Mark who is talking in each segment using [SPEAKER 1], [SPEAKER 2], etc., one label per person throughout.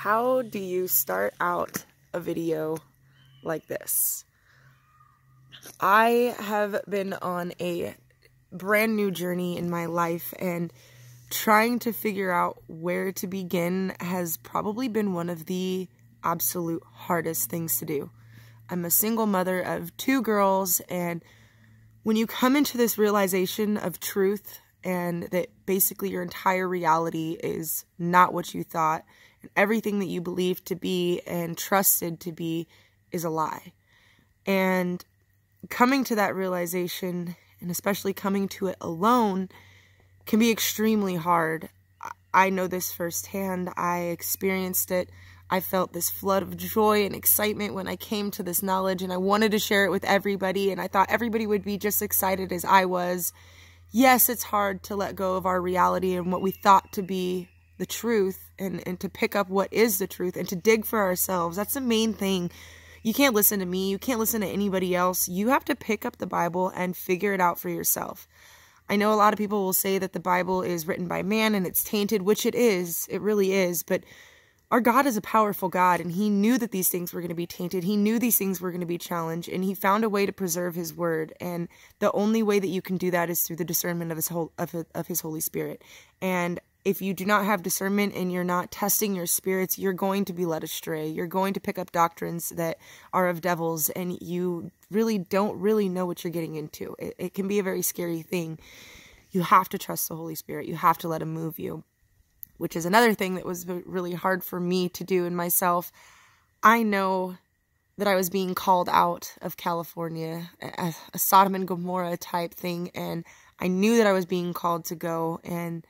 [SPEAKER 1] How do you start out a video like this? I have been on a brand new journey in my life, and trying to figure out where to begin has probably been one of the absolute hardest things to do. I'm a single mother of 2 girls, and when you come into this realization of truth and that basically your entire reality is not what you thought, and everything that you believed to be and trusted to be is a lie. And coming to that realization, and especially coming to it alone, can be extremely hard. I know this firsthand. I experienced it. I felt this flood of joy and excitement when I came to this knowledge, and I wanted to share it with everybody, and I thought everybody would be just excited as I was. Yes, it's hard to let go of our reality and what we thought to be the truth, and to pick up what is the truth and to dig for ourselves. That's the main thing. You can't listen to me. You can't listen to anybody else. You have to pick up the Bible and figure it out for yourself. I know a lot of people will say that the Bible is written by man and it's tainted, which it is. It really is. But our God is a powerful God, and he knew that these things were going to be tainted. He knew these things were going to be challenged, and he found a way to preserve his word. And the only way that you can do that is through the discernment of his Holy Spirit. And if you do not have discernment and you're not testing your spirits, you're going to be led astray. You're going to pick up doctrines that are of devils, and you really don't know what you're getting into. It can be a very scary thing. You have to trust the Holy Spirit. You have to let him move you, which is another thing that was really hard for me to do in myself. I know that I was being called out of California, a Sodom and Gomorrah type thing, and I knew that I was being called to go, and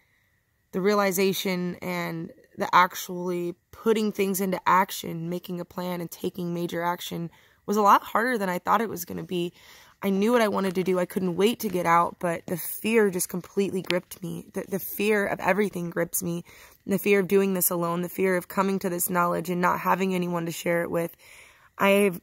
[SPEAKER 1] the realization and the actually putting things into action, making a plan and taking major action was a lot harder than I thought it was going to be. I knew what I wanted to do. I couldn't wait to get out, but the fear just completely gripped me. The fear of everything grips me. The fear of doing this alone, the fear of coming to this knowledge and not having anyone to share it with. I've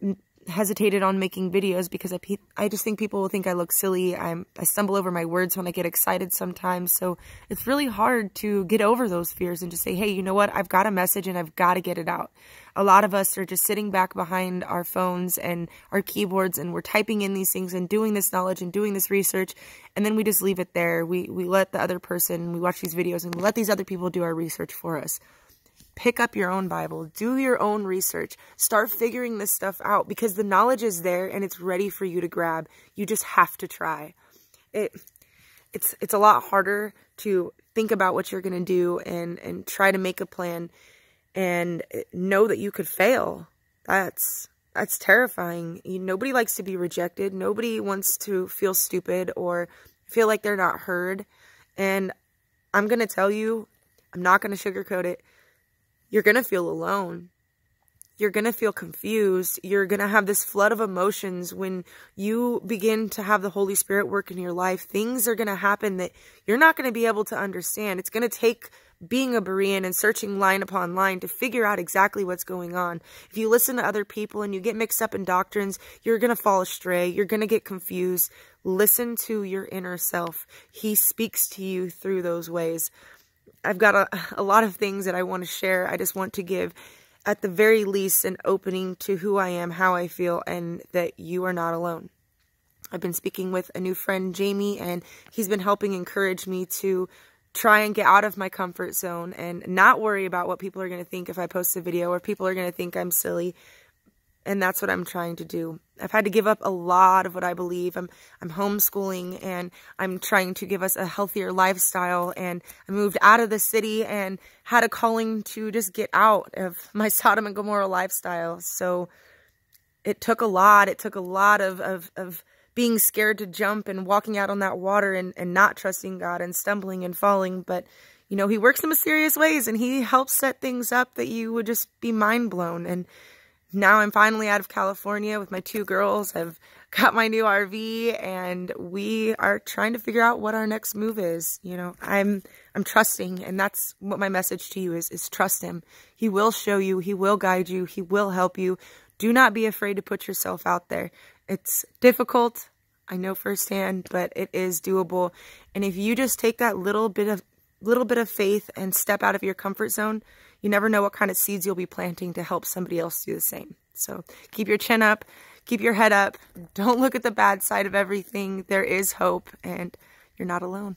[SPEAKER 1] hesitated on making videos because I just think people will think I look silly. I stumble over my words when I get excited sometimes. So it's really hard to get over those fears and just say, hey, you know what? I've got a message and I've got to get it out. A lot of us are just sitting back behind our phones and our keyboards, and we're typing in these things and doing this knowledge and doing this research, and then we just leave it there. We let the other person, we watch these videos and we let these other people do our research for us. Pick up your own Bible, do your own research, start figuring this stuff out, because the knowledge is there and it's ready for you to grab. You just have to try. It's a lot harder to think about what you're going to do and try to make a plan and know that you could fail. That's terrifying. Nobody likes to be rejected. Nobody wants to feel stupid or feel like they're not heard. And I'm going to tell you, I'm not going to sugarcoat it. You're going to feel alone. You're going to feel confused. You're going to have this flood of emotions. When you begin to have the Holy Spirit work in your life, things are going to happen that you're not going to be able to understand. It's going to take being a Berean and searching line upon line to figure out exactly what's going on. If you listen to other people and you get mixed up in doctrines, you're going to fall astray. You're going to get confused. Listen to your inner self. He speaks to you through those ways. I've got a lot of things that I want to share. I just want to give, at the very least, an opening to who I am, how I feel, and that you are not alone. I've been speaking with a new friend, Jamie, and he's been helping encourage me to try and get out of my comfort zone and not worry about what people are going to think if I post a video, or people are going to think I'm silly. And that's what I'm trying to do. I've had to give up a lot of what I believe. I'm homeschooling, and I'm trying to give us a healthier lifestyle. And I moved out of the city and had a calling to just get out of my Sodom and Gomorrah lifestyle. So it took a lot. It took a lot of being scared to jump and walking out on that water and not trusting God and stumbling and falling. But, you know, he works in mysterious ways, and he helps set things up that you would just be mind blown. And now I'm finally out of California with my 2 girls. I've got my new RV, and we are trying to figure out what our next move is. You know, I'm trusting, and that's what my message to you is trust him. He will show you. He will guide you. He will help you. Do not be afraid to put yourself out there. It's difficult, I know firsthand, but it is doable. And if you just take that little bit of faith and step out of your comfort zone, you never know what kind of seeds you'll be planting to help somebody else do the same. So keep your chin up, keep your head up. Don't look at the bad side of everything. There is hope, and you're not alone.